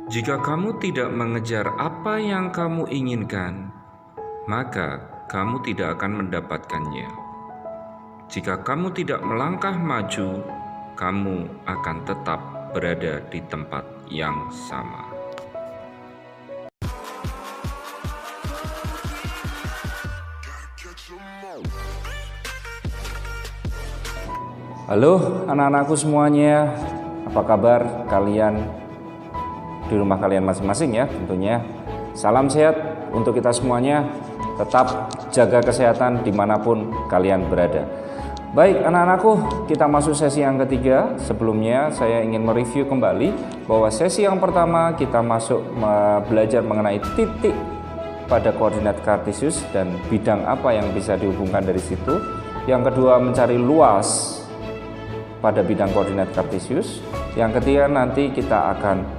Jika kamu tidak mengejar apa yang kamu inginkan, maka kamu tidak akan mendapatkannya. Jika kamu tidak melangkah maju, kamu akan tetap berada di tempat yang sama. Halo anak-anakku semuanya, apa kabar kalian di rumah kalian masing-masing ya tentunya. Salam sehat untuk kita semuanya, tetap jaga kesehatan dimanapun kalian berada. Baik anak-anakku, kita masuk sesi yang ketiga. Sebelumnya saya ingin mereview kembali bahwa sesi yang pertama kita masuk belajar mengenai titik pada koordinat kartesius dan bidang apa yang bisa dihubungkan dari situ. Yang kedua mencari luas pada bidang koordinat kartesius. Yang ketiga nanti kita akan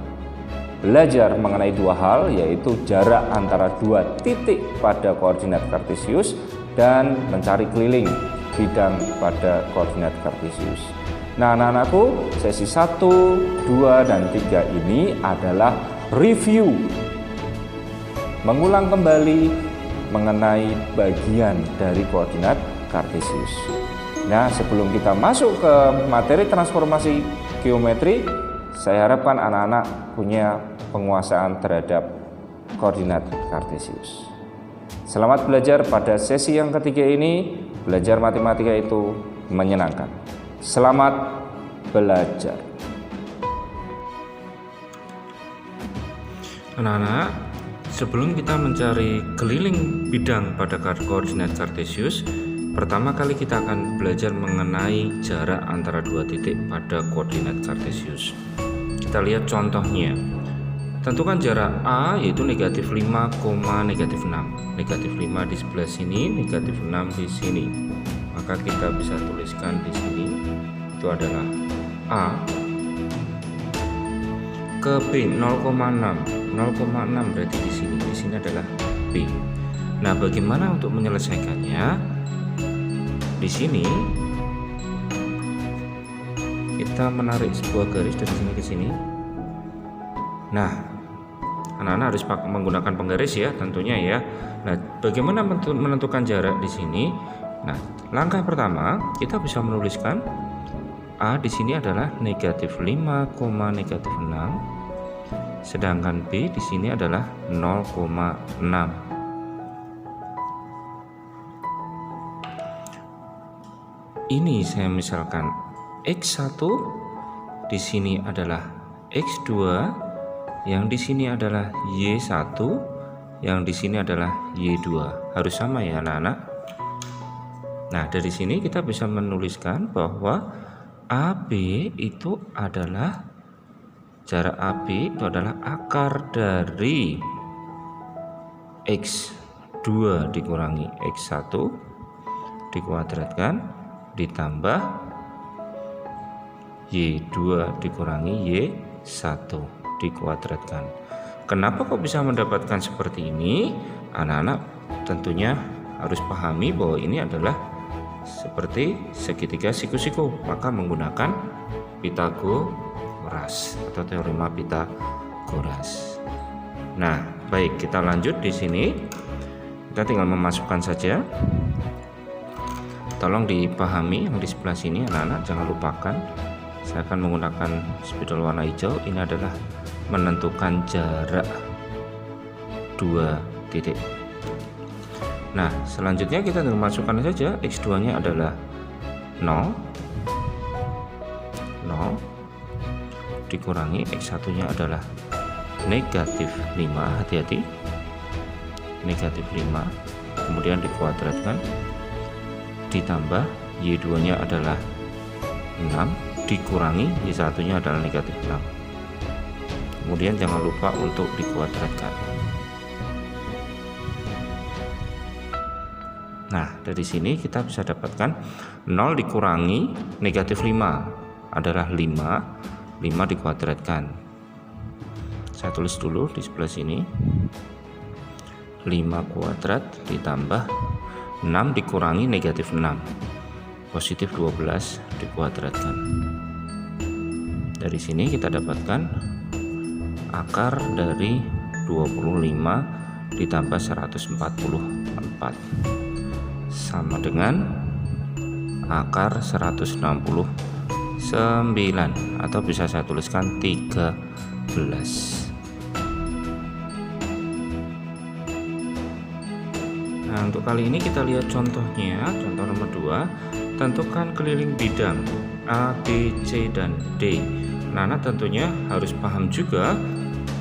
belajar mengenai dua hal, yaitu jarak antara dua titik pada koordinat kartesius dan mencari keliling bidang pada koordinat kartesius. Nah anak-anakku, sesi 1, 2, dan 3 ini adalah review, mengulang kembali mengenai bagian dari koordinat kartesius. Nah, sebelum kita masuk ke materi transformasi geometri, saya harapkan anak-anak punya penguasaan terhadap koordinat kartesius. Selamat belajar pada sesi yang ketiga ini. Belajar matematika itu menyenangkan. Selamat belajar. Anak-anak, sebelum kita mencari keliling bidang pada koordinat kartesius, pertama kali kita akan belajar mengenai jarak antara dua titik pada koordinat kartesius. Kita lihat contohnya. Tentukan jarak A yaitu negatif 5, negatif 6. Negatif 5 di sebelah sini, negatif 6 di sini. Maka kita bisa tuliskan di sini itu adalah A ke B 0,6. 0,6 berarti di sini. Di sini adalah B. Nah, bagaimana untuk menyelesaikannya? Di sini kita menarik sebuah garis dari sini ke sini. Nah, anak-anak harus menggunakan penggaris ya tentunya ya. Nah, bagaimana menentukan jarak di sini? Nah, langkah pertama kita bisa menuliskan A di sini adalah negatif 5, negatif 6. Sedangkan B di sini adalah 0,6. Ini saya misalkan X1 di sini adalah X2, yang di sini adalah Y1, yang di sini adalah Y2. Harus sama ya anak-anak. Nah, dari sini kita bisa menuliskan bahwa AB itu adalah jarak AB itu adalah akar dari X2 dikurangi X1 dikuadratkan ditambah Y2 dikurangi Y1 dikuadratkan. Kenapa kok bisa mendapatkan seperti ini? Anak-anak tentunya harus pahami bahwa ini adalah seperti segitiga siku-siku, maka menggunakan Pitagoras atau teorema Pitagoras. Nah, baik, kita lanjut di sini. Kita tinggal memasukkan saja. Tolong dipahami yang di sebelah sini anak-anak, jangan lupakan. Saya akan menggunakan spidol warna hijau. Ini adalah menentukan jarak dua titik. Nah, selanjutnya kita tinggal masukkan saja. X2 nya adalah 0 dikurangi X1 nya adalah negatif 5. Hati-hati, negatif 5, kemudian dikuadratkan ditambah Y2 nya adalah 6 dikurangi Y1 nya adalah negatif 6. Kemudian jangan lupa untuk dikuadratkan. Nah, dari sini kita bisa dapatkan 0 dikurangi negatif 5 adalah 5 dikuadratkan. Saya tulis dulu di sebelah sini. 5 kuadrat ditambah 6 dikurangi negatif 6 positif 12 dikuadratkan. Dari sini kita dapatkan akar dari 25 ditambah 144 sama dengan akar 169, atau bisa saya tuliskan 13. Nah, untuk kali ini kita lihat contohnya. Contoh nomor 2, tentukan keliling bidang A, B, C, dan D. Nah, tentunya harus paham juga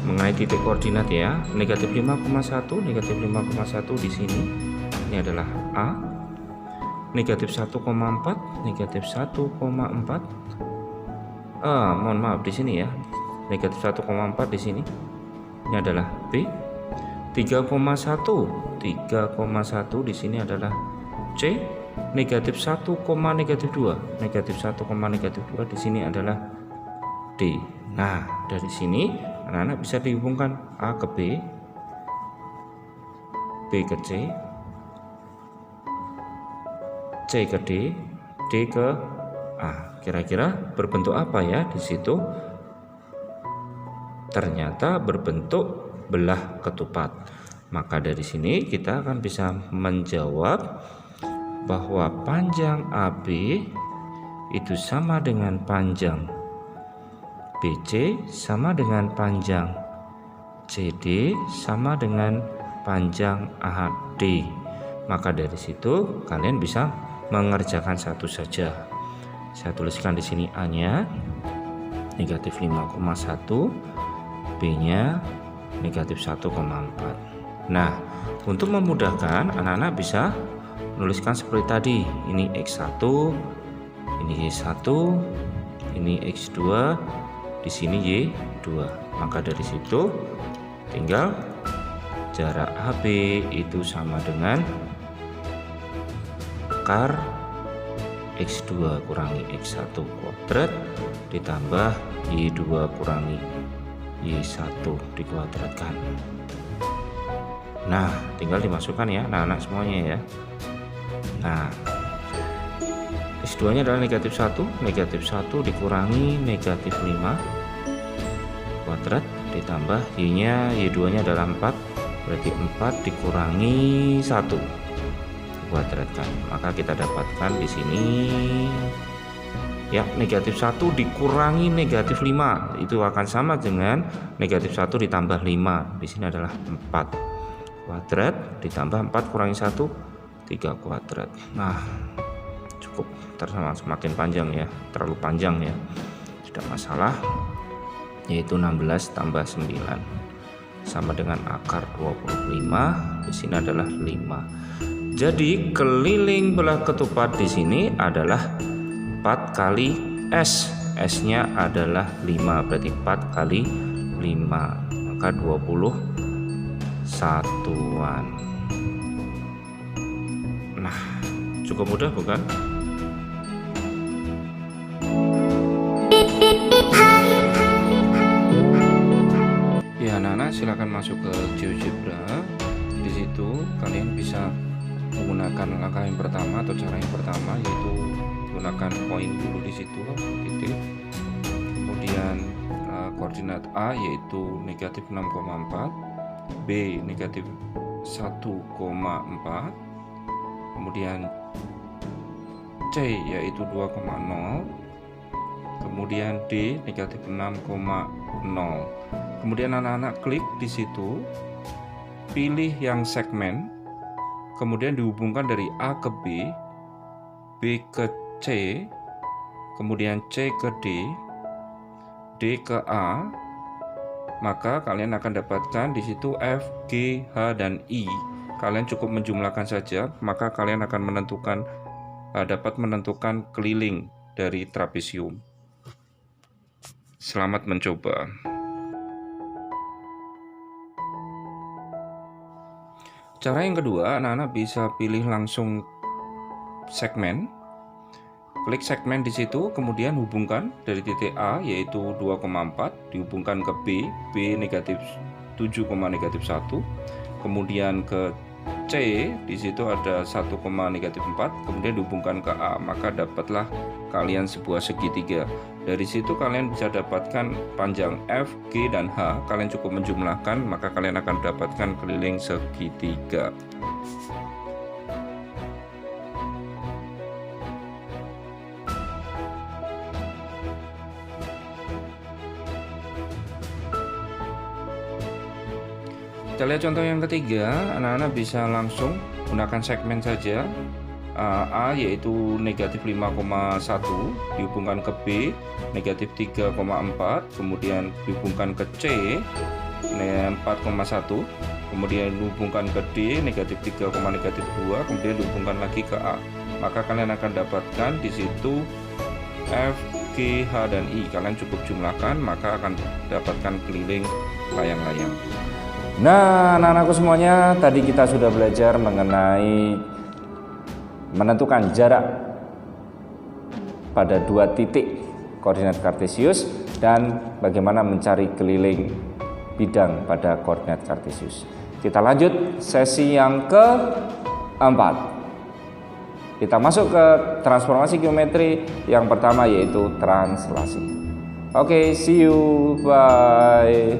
mengenai titik koordinat ya. Negatif 5,1, negatif 5,1 di sini. Ini adalah A. Negatif 1,4, negatif 1,4. Mohon maaf di sini ya. Negatif 1,4 di sini. Ini adalah B. 3,1, 3,1 di sini adalah C. Negatif 1, negatif 2, negatif 1, negatif 2 di sini adalah D. Nah, dari sini anak-anak bisa dihubungkan A ke B, B ke C, C ke D, D ke A. Kira-kira berbentuk apa ya di situ? Ternyata berbentuk belah ketupat. Maka dari sini kita akan bisa menjawab bahwa panjang AB itu sama dengan panjang BC sama dengan panjang CD sama dengan panjang AD. Maka dari situ kalian bisa mengerjakan satu saja. Saya tuliskan di sini A-nya negatif 5,1, B-nya negatif 1,4. Nah, untuk memudahkan anak-anak bisa menuliskan seperti tadi. Ini X1, ini Y1, ini X2, di sini Y2. Maka dari situ tinggal jarak AB itu sama dengan akar X2 kurangi X1 kuadrat ditambah Y2 kurangi Y1 dikuadratkan. Nah, tinggal dimasukkan ya anak-anak semuanya ya. Nah, X2 nya adalah negatif 1, negatif 1 dikurangi negatif 5 kuadrat ditambah Y2 nya adalah 4, berarti 4 dikurangi 1 kuadratkan. Maka kita dapatkan di sini ya, negatif 1 dikurangi negatif 5 itu akan sama dengan negatif 1 ditambah 5. Di sini adalah 4 kuadrat ditambah 4 kurangi 1, 3 kuadrat. Nah, cukup, tersama semakin panjang ya, terlalu panjang ya, tidak masalah, yaitu 16 tambah 9 sama dengan akar 25. Di sini adalah 5. Jadi keliling belah ketupat di sini adalah 4 kali S. S-nya adalah 5, berarti 4 kali 5, maka 20 satuan. Nah, cukup mudah bukan? Ya, anak-anak silakan masuk ke GeoGebra. Di situ kalian bisa menggunakan langkah yang pertama atau cara yang pertama, yaitu gunakan poin dulu di situ titik, kemudian koordinat A yaitu negatif 6,4, B negatif 1,4, kemudian C yaitu 2,0, kemudian D negatif 6,0. Kemudian anak-anak klik di situ, pilih yang segmen, kemudian dihubungkan dari A ke B, B ke C, kemudian C ke D, D ke A. Maka kalian akan dapatkan di situ F, G, H, dan I. Kalian cukup menjumlahkan saja, maka kalian akan dapat menentukan keliling dari trapesium. Selamat mencoba. Cara yang kedua, anak-anak bisa pilih langsung segmen. Klik segmen di situ, kemudian hubungkan dari titik A yaitu 2,4 dihubungkan ke B, B negatif 7, negatif 1, kemudian ke C, di situ ada 1, negatif 4, kemudian dihubungkan ke A, maka dapatlah kalian sebuah segitiga. Dari situ kalian bisa dapatkan panjang F, G, dan H. Kalian cukup menjumlahkan, maka kalian akan dapatkan keliling segitiga. Kita lihat contoh yang ketiga, anak-anak bisa langsung gunakan segmen saja. A yaitu negatif 5,1 dihubungkan ke B negatif 3,4, kemudian dihubungkan ke C 4,1, kemudian dihubungkan ke D negatif 3, negatif 2, kemudian dihubungkan lagi ke A. Maka kalian akan dapatkan di situ F, G, H, dan I. Kalian cukup jumlahkan, maka akan dapatkan keliling layang-layang. Nah, anak-anakku semuanya, tadi kita sudah belajar mengenai menentukan jarak pada dua titik koordinat kartesius dan bagaimana mencari keliling bidang pada koordinat kartesius. Kita lanjut sesi yang keempat. Kita masuk ke transformasi geometri yang pertama, yaitu translasi. Oke, see you, bye.